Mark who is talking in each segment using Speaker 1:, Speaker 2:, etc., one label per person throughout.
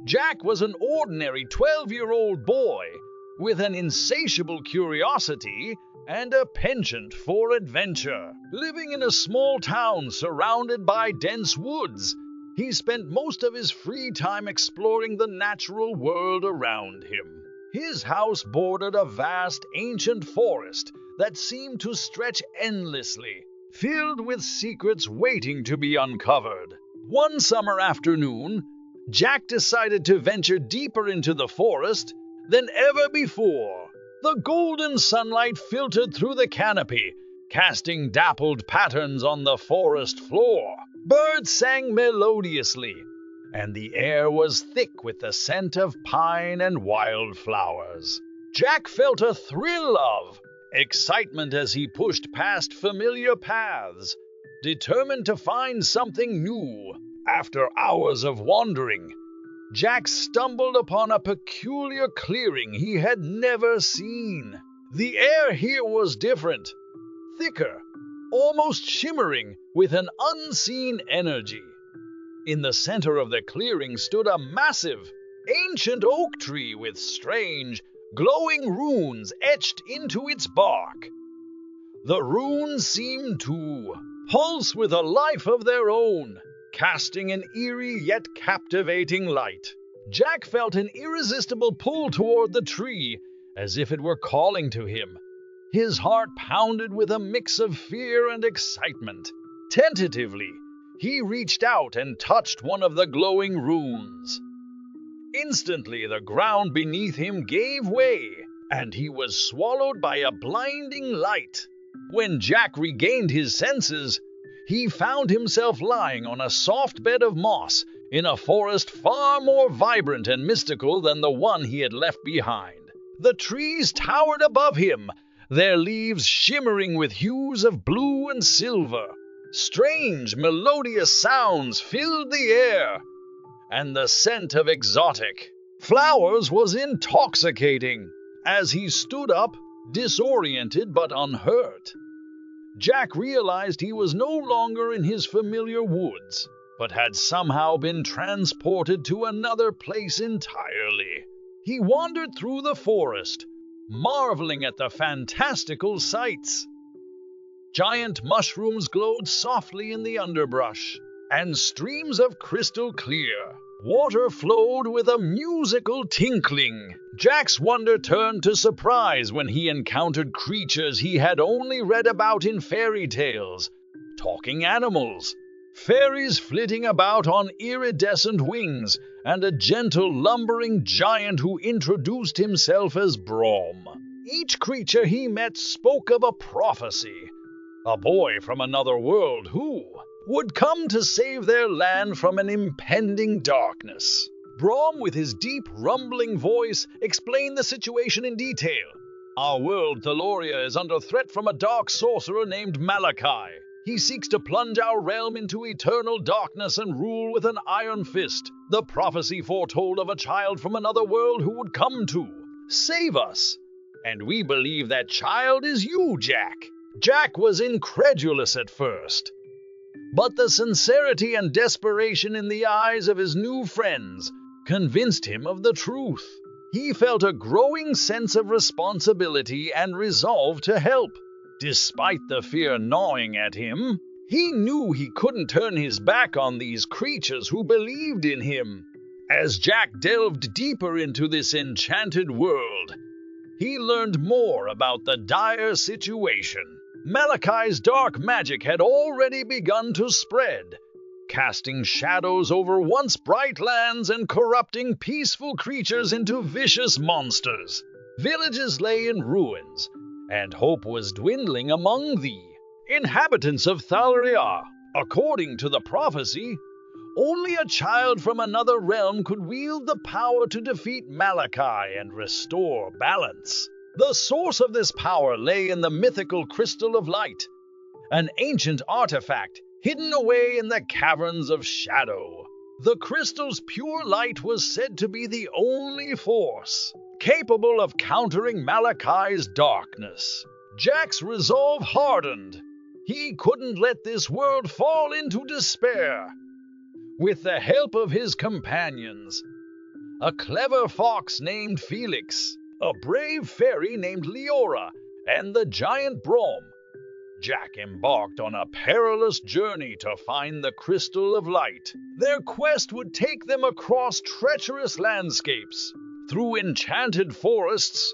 Speaker 1: Jack was an ordinary 12-year-old boy with an insatiable curiosity and a penchant for adventure. Living in a small town surrounded by dense woods, he spent most of his free time exploring the natural world around him. His house bordered a vast, ancient forest that seemed to stretch endlessly, filled with secrets waiting to be uncovered. One summer afternoon, Jack decided to venture deeper into the forest than ever before. The golden sunlight filtered through the canopy, casting dappled patterns on the forest floor. Birds sang melodiously, and the air was thick with the scent of pine and wildflowers. Jack felt a thrill of excitement as he pushed past familiar paths, determined to find something new. After hours of wandering, Jack stumbled upon a peculiar clearing he had never seen. The air here was different, thicker, almost shimmering with an unseen energy. In the center of the clearing stood a massive, ancient oak tree with strange, glowing runes etched into its bark. The runes seemed to pulse with a life of their own, casting an eerie yet captivating light. Jack felt an irresistible pull toward the tree, as if it were calling to him. His heart pounded with a mix of fear and excitement. Tentatively, he reached out and touched one of the glowing runes. Instantly, the ground beneath him gave way, and he was swallowed by a blinding light. When Jack regained his senses, he found himself lying on a soft bed of moss in a forest far more vibrant and mystical than the one he had left behind. The trees towered above him, their leaves shimmering with hues of blue and silver. Strange, melodious sounds filled the air, and the scent of exotic flowers was intoxicating. As he stood up, disoriented but unhurt, Jack realized he was no longer in his familiar woods, but had somehow been transported to another place entirely. He wandered through the forest, marveling at the fantastical sights. Giant mushrooms glowed softly in the underbrush, and streams of crystal clear water flowed with a musical tinkling. Jack's wonder turned to surprise when he encountered creatures he had only read about in fairy tales. Talking animals, fairies flitting about on iridescent wings, and a gentle, lumbering giant who introduced himself as Brom. Each creature he met spoke of a prophecy, a boy from another world who would come to save their land from an impending darkness. Brom, with his deep, rumbling voice, explained the situation in detail. Our world, Thaloria, is under threat from a dark sorcerer named Malachi. He seeks to plunge our realm into eternal darkness and rule with an iron fist. The prophecy foretold of a child from another world who would come to save us. And we believe that child is you, Jack. Jack was incredulous at first, but the sincerity and desperation in the eyes of his new friends convinced him of the truth. He felt a growing sense of responsibility and resolve to help. Despite the fear gnawing at him, he knew he couldn't turn his back on these creatures who believed in him. As Jack delved deeper into this enchanted world, he learned more about the dire situation. Malachi's dark magic had already begun to spread, casting shadows over once bright lands and corrupting peaceful creatures into vicious monsters. Villages lay in ruins, and hope was dwindling among the inhabitants of Thaloria. According to the prophecy, only a child from another realm could wield the power to defeat Malachi and restore balance. The source of this power lay in the mythical Crystal of Light, an ancient artifact hidden away in the caverns of shadow. The crystal's pure light was said to be the only force capable of countering Malachi's darkness. Jack's resolve hardened. He couldn't let this world fall into despair. With the help of his companions, a clever fox named Felix, a brave fairy named Leora, and the giant Brom. Jack embarked on a perilous journey to find the Crystal of Light. Their quest would take them across treacherous landscapes, through enchanted forests,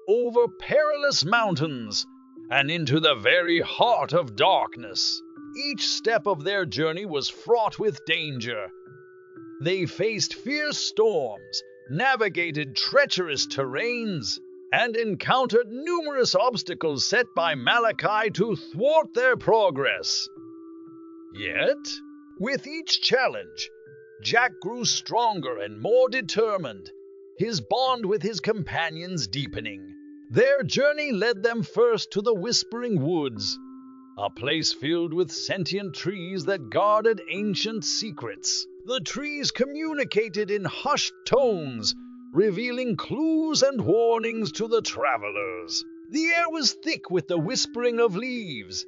Speaker 1: over perilous mountains, and into the very heart of darkness. Each step of their journey was fraught with danger. They faced fierce storms, navigated treacherous terrains, and encountered numerous obstacles set by Malachi to thwart their progress. Yet, with each challenge, Jack grew stronger and more determined, his bond with his companions deepening. Their journey led them first to the Whispering Woods, a place filled with sentient trees that guarded ancient secrets. The trees communicated in hushed tones, revealing clues and warnings to the travelers. The air was thick with the whispering of leaves,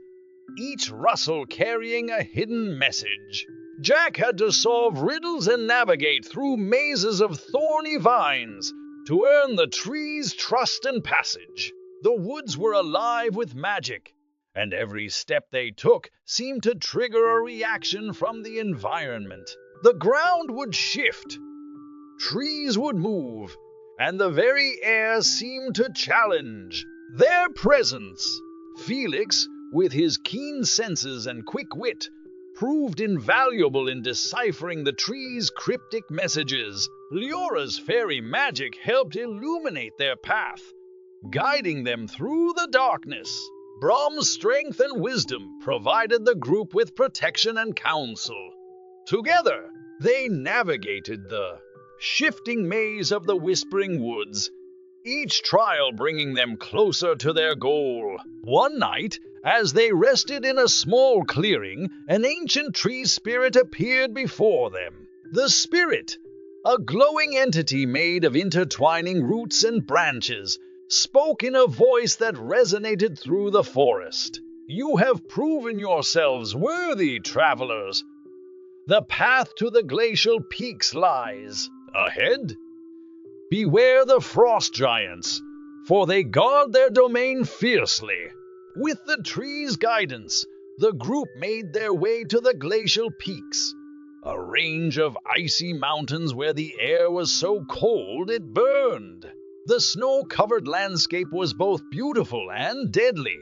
Speaker 1: each rustle carrying a hidden message. Jack had to solve riddles and navigate through mazes of thorny vines to earn the trees' trust and passage. The woods were alive with magic, and every step they took seemed to trigger a reaction from the environment. The ground would shift, trees would move, and the very air seemed to challenge their presence. Felix, with his keen senses and quick wit, proved invaluable in deciphering the trees' cryptic messages. Leora's fairy magic helped illuminate their path, guiding them through the darkness. Brom's strength and wisdom provided the group with protection and counsel. Together, they navigated the shifting maze of the Whispering Woods, each trial bringing them closer to their goal. One night, as they rested in a small clearing, an ancient tree spirit appeared before them. The spirit, a glowing entity made of intertwining roots and branches, spoke in a voice that resonated through the forest. "You have proven yourselves worthy, travelers. The path to the glacial peaks lies ahead. Beware the frost giants, for they guard their domain fiercely." With the tree's guidance, the group made their way to the glacial peaks, a range of icy mountains where the air was so cold it burned. The snow-covered landscape was both beautiful and deadly,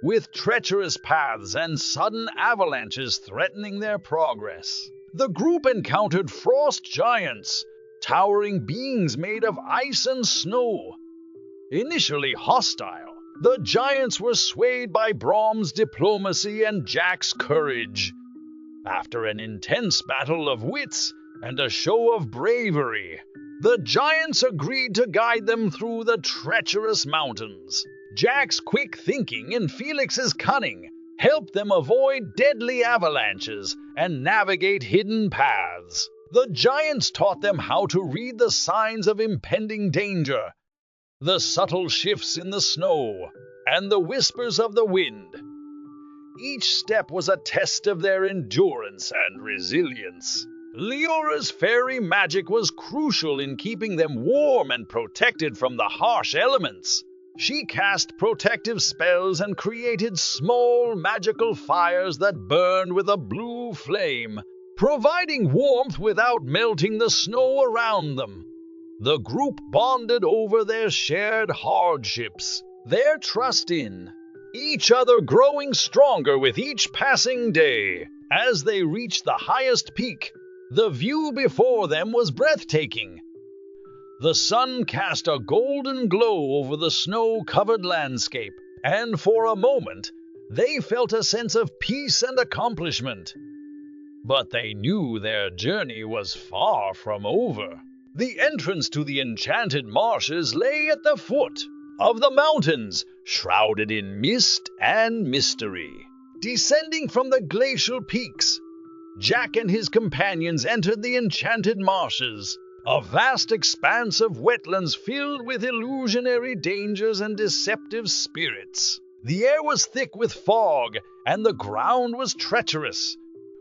Speaker 1: with treacherous paths and sudden avalanches threatening their progress. The group encountered frost giants, towering beings made of ice and snow. Initially hostile, the giants were swayed by Brom's diplomacy and Jack's courage. After an intense battle of wits and a show of bravery, the giants agreed to guide them through the treacherous mountains. Jack's quick thinking and Felix's cunning helped them avoid deadly avalanches and navigate hidden paths. The giants taught them how to read the signs of impending danger, the subtle shifts in the snow, and the whispers of the wind. Each step was a test of their endurance and resilience. Leora's fairy magic was crucial in keeping them warm and protected from the harsh elements. She cast protective spells and created small magical fires that burned with a blue flame, providing warmth without melting the snow around them. The group bonded over their shared hardships, their trust in each other growing stronger with each passing day. As they reached the highest peak, the view before them was breathtaking. The sun cast a golden glow over the snow-covered landscape, and for a moment, they felt a sense of peace and accomplishment. But they knew their journey was far from over. The entrance to the enchanted marshes lay at the foot of the mountains, shrouded in mist and mystery. Descending from the glacial peaks, Jack and his companions entered the enchanted marshes, a vast expanse of wetlands filled with illusionary dangers and deceptive spirits. The air was thick with fog, and the ground was treacherous,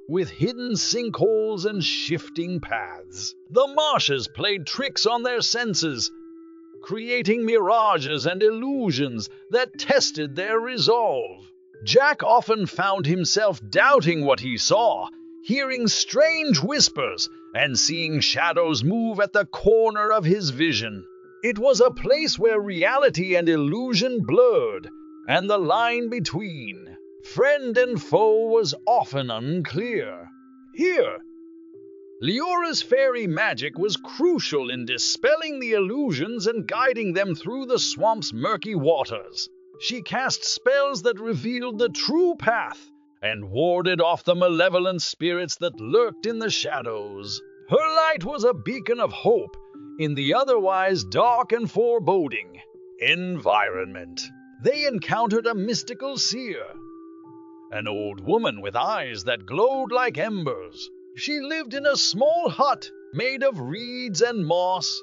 Speaker 1: with hidden sinkholes and shifting paths. The marshes played tricks on their senses, creating mirages and illusions that tested their resolve. Jack often found himself doubting what he saw, hearing strange whispers and seeing shadows move at the corner of his vision. It was a place where reality and illusion blurred, and the line between friend and foe was often unclear. Here, Leora's fairy magic was crucial in dispelling the illusions and guiding them through the swamp's murky waters. She cast spells that revealed the true path and warded off the malevolent spirits that lurked in the shadows. Her light was a beacon of hope in the otherwise dark and foreboding environment. They encountered a mystical seer, an old woman with eyes that glowed like embers. She lived in a small hut made of reeds and moss,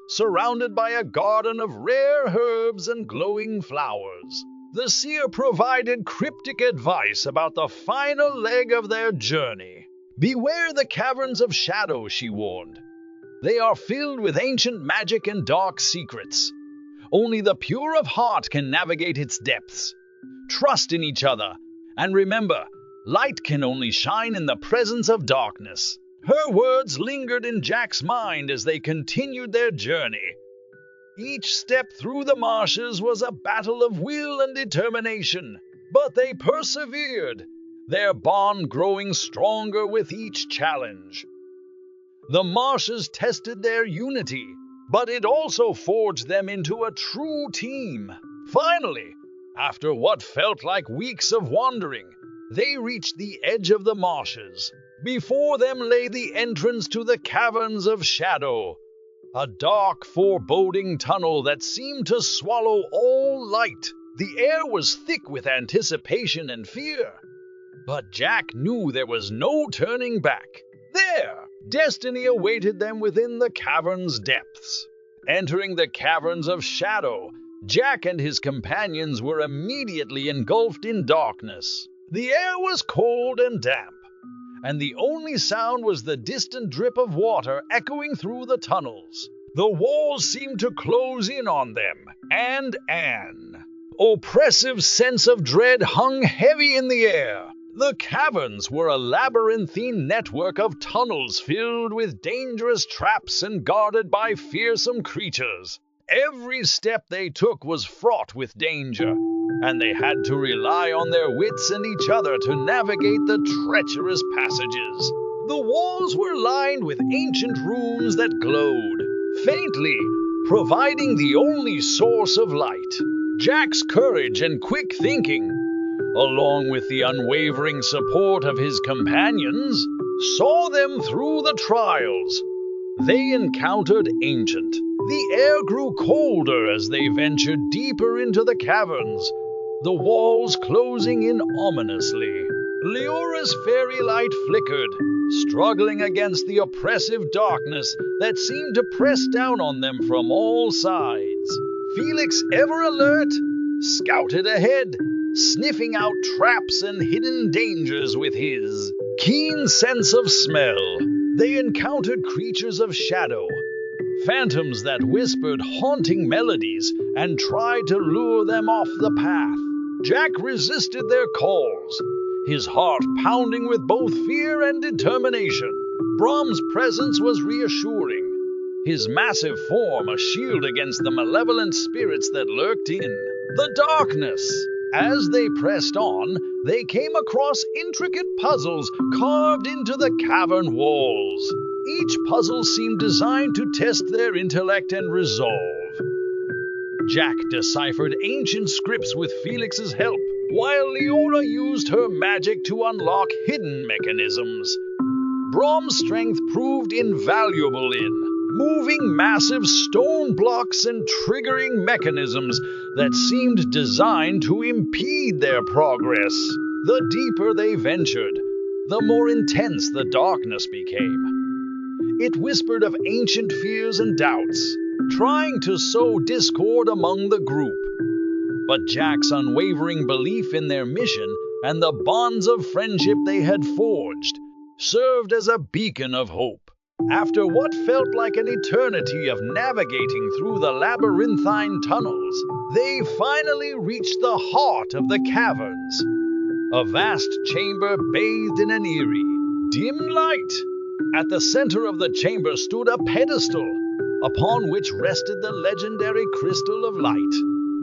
Speaker 1: surrounded by a garden of rare herbs and glowing flowers. The seer provided cryptic advice about the final leg of their journey. Beware the caverns of shadow, she warned. They are filled with ancient magic and dark secrets. Only the pure of heart can navigate its depths. Trust in each other, and remember, light can only shine in the presence of darkness. Her words lingered in Jack's mind as they continued their journey. Each step through the marshes was a battle of will and determination, but they persevered, their bond growing stronger with each challenge. The marshes tested their unity, but it also forged them into a true team. Finally, after what felt like weeks of wandering, they reached the edge of the marshes. Before them lay the entrance to the caverns of shadow, a dark, foreboding tunnel that seemed to swallow all light. The air was thick with anticipation and fear, but Jack knew there was no turning back. There, destiny awaited them within the cavern's depths. Entering the caverns of shadow, Jack and his companions were immediately engulfed in darkness. The air was cold and damp, and the only sound was the distant drip of water echoing through the tunnels. The walls seemed to close in on them, and an oppressive sense of dread hung heavy in the air. The caverns were a labyrinthine network of tunnels filled with dangerous traps and guarded by fearsome creatures. Every step they took was fraught with danger, and they had to rely on their wits and each other to navigate the treacherous passages. The walls were lined with ancient runes that glowed faintly, providing the only source of light. Jack's courage and quick thinking, along with the unwavering support of his companions, saw them through the trials. They encountered ancient. The air grew colder as they ventured deeper into the caverns, the walls closing in ominously. Leora's fairy light flickered, struggling against the oppressive darkness that seemed to press down on them from all sides. Felix, ever alert, scouted ahead, sniffing out traps and hidden dangers with his keen sense of smell. They encountered creatures of shadow, phantoms that whispered haunting melodies and tried to lure them off the path. Jack resisted their calls, his heart pounding with both fear and determination. Brom's presence was reassuring, his massive form a shield against the malevolent spirits that lurked in the darkness. As they pressed on, they came across intricate puzzles carved into the cavern walls. Each puzzle seemed designed to test their intellect and resolve. Jack deciphered ancient scripts with Felix's help, while Leora used her magic to unlock hidden mechanisms. Brom's strength proved invaluable in moving massive stone blocks and triggering mechanisms that seemed designed to impede their progress. The deeper they ventured, the more intense the darkness became. It whispered of ancient fears and doubts, trying to sow discord among the group. But Jack's unwavering belief in their mission and the bonds of friendship they had forged served as a beacon of hope. After what felt like an eternity of navigating through the labyrinthine tunnels, they finally reached the heart of the caverns. A vast chamber bathed in an eerie, dim light. At the center of the chamber stood a pedestal, upon which rested the legendary Crystal of Light.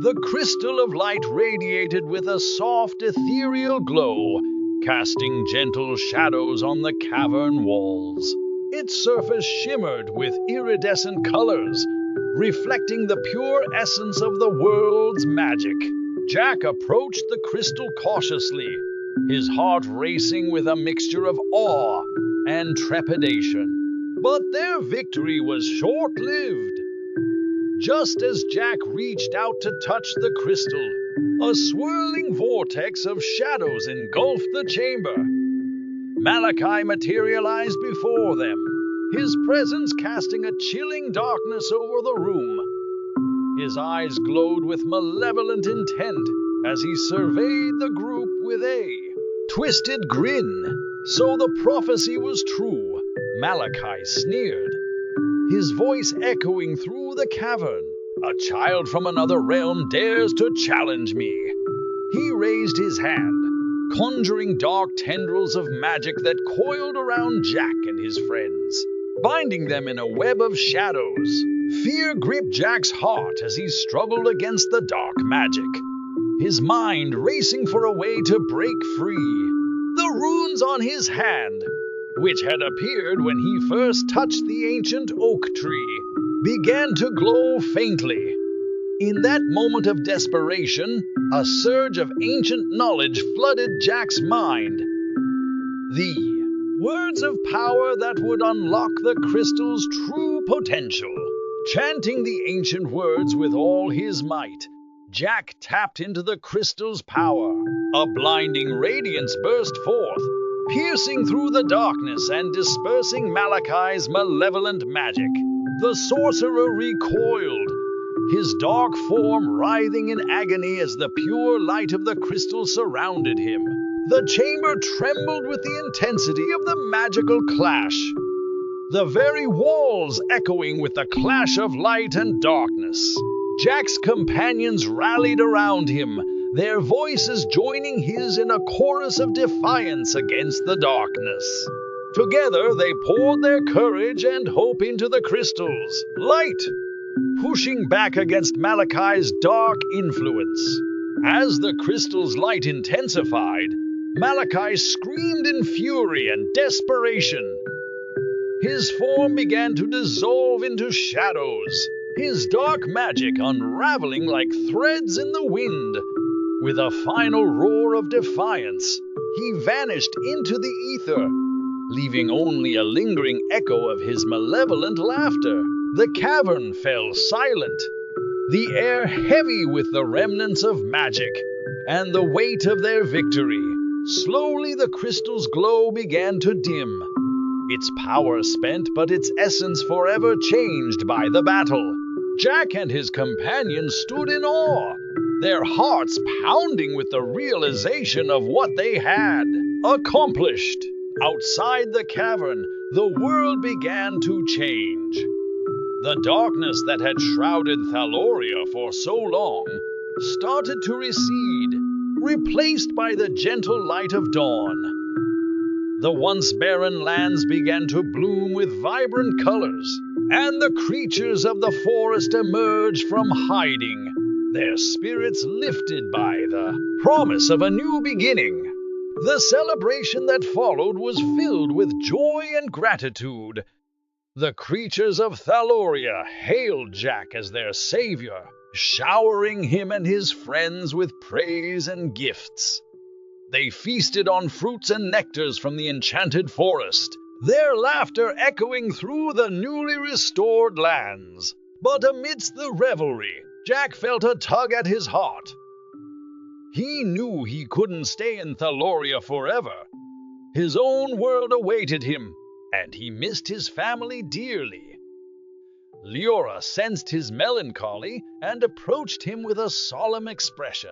Speaker 1: The Crystal of Light radiated with a soft, ethereal glow, casting gentle shadows on the cavern walls. Its surface shimmered with iridescent colors, reflecting the pure essence of the world's magic. Jack approached the crystal cautiously, his heart racing with a mixture of awe and trepidation. But their victory was short-lived. Just as Jack reached out to touch the crystal, a swirling vortex of shadows engulfed the chamber. Malachi materialized before them, his presence casting a chilling darkness over the room. His eyes glowed with malevolent intent as he surveyed the group with a twisted grin. So the prophecy was true, Malachi sneered, his voice echoing through the cavern. A child from another realm dares to challenge me. He raised his hand, conjuring dark tendrils of magic that coiled around Jack and his friends, binding them in a web of shadows. Fear gripped Jack's heart as he struggled against the dark magic, his mind racing for a way to break free. The runes on his hand, which had appeared when he first touched the ancient oak tree, began to glow faintly. In that moment of desperation, a surge of ancient knowledge flooded Jack's mind. The words of power that would unlock the crystal's true potential. Chanting the ancient words with all his might, Jack tapped into the crystal's power. A blinding radiance burst forth, piercing through the darkness and dispersing Malachi's malevolent magic. The sorcerer recoiled, his dark form writhing in agony as the pure light of the crystal surrounded him. The chamber trembled with the intensity of the magical clash, the very walls echoing with the clash of light and darkness. Jack's companions rallied around him, their voices joining his in a chorus of defiance against the darkness. Together they poured their courage and hope into the crystal's light, pushing back against Malachi's dark influence. As the crystal's light intensified, Malachi screamed in fury and desperation. His form began to dissolve into shadows, his dark magic unraveling like threads in the wind. With a final roar of defiance, he vanished into the ether, leaving only a lingering echo of his malevolent laughter. The cavern fell silent, the air heavy with the remnants of magic and the weight of their victory. Slowly the crystal's glow began to dim, its power spent but its essence forever changed by the battle. Jack and his companions stood in awe, their hearts pounding with the realization of what they had accomplished. Outside the cavern, the world began to change. The darkness that had shrouded Thaloria for so long started to recede, replaced by the gentle light of dawn. The once barren lands began to bloom with vibrant colors, and the creatures of the forest emerged from hiding, their spirits lifted by the promise of a new beginning. The celebration that followed was filled with joy and gratitude. The creatures of Thaloria hailed Jack as their savior, showering him and his friends with praise and gifts. They feasted on fruits and nectars from the enchanted forest, their laughter echoing through the newly restored lands. But amidst the revelry, Jack felt a tug at his heart. He knew he couldn't stay in Thaloria forever. His own world awaited him, and he missed his family dearly. Leora sensed his melancholy and approached him with a solemn expression.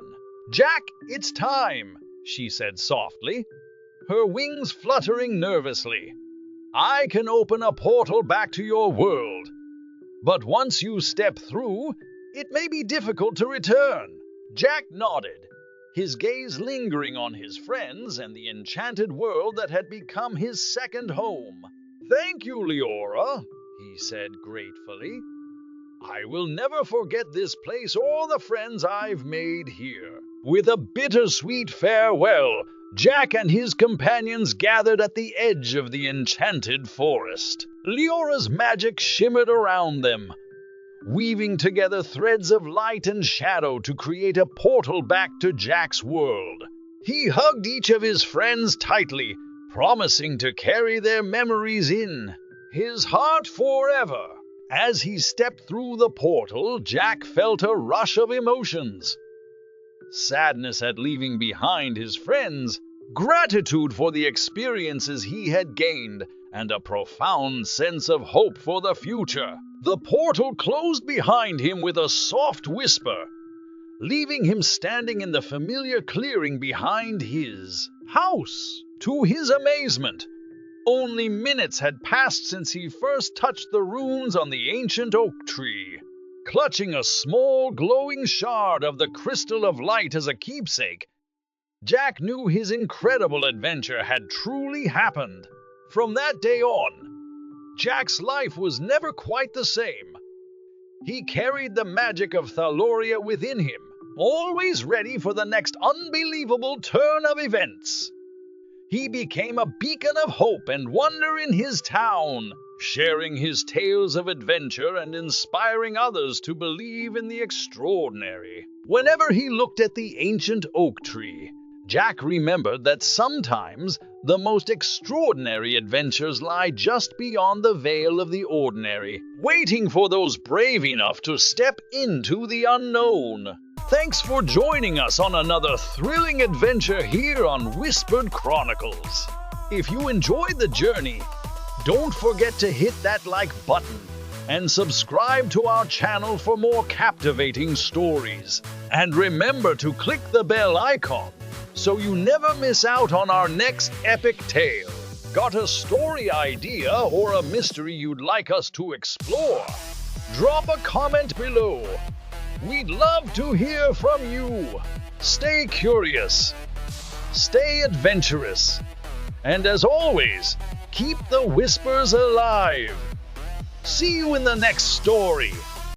Speaker 1: "Jack, it's time," she said softly. her wings fluttering nervously. "I can open a portal back to your world, but once you step through, it may be difficult to return." Jack nodded, his gaze lingering on his friends and the enchanted world that had become his second home. "Thank you, Leora," he said gratefully. "I will never forget this place or the friends I've made here." With a bittersweet farewell, Jack and his companions gathered at the edge of the enchanted forest. Leora's magic shimmered around them, weaving together threads of light and shadow to create a portal back to Jack's world. He hugged each of his friends tightly, promising to carry their memories in his heart forever. As he stepped through the portal, Jack felt a rush of emotions. Sadness at leaving behind his friends, gratitude for the experiences he had gained, and a profound sense of hope for the future. The portal closed behind him with a soft whisper, leaving him standing in the familiar clearing behind his house. To his amazement, only minutes had passed since he first touched the runes on the ancient oak tree. Clutching a small, glowing shard of the crystal of light as a keepsake, Jack knew his incredible adventure had truly happened. From that day on, Jack's life was never quite the same. He carried the magic of Thaloria within him, always ready for the next unbelievable turn of events. He became a beacon of hope and wonder in his town, sharing his tales of adventure and inspiring others to believe in the extraordinary. Whenever he looked at the ancient oak tree, Jack remembered that sometimes the most extraordinary adventures lie just beyond the veil of the ordinary, waiting for those brave enough to step into the unknown. Thanks for joining us on another thrilling adventure here on Whispered Chronicles. If you enjoyed the journey, don't forget to hit that like button and subscribe to our channel for more captivating stories. And remember to click the bell icon so you never miss out on our next epic tale. Got a story idea or a mystery you'd like us to explore? Drop a comment below. We'd love to hear from you. Stay curious, stay adventurous, and as always, keep the whispers alive. See you in the next story.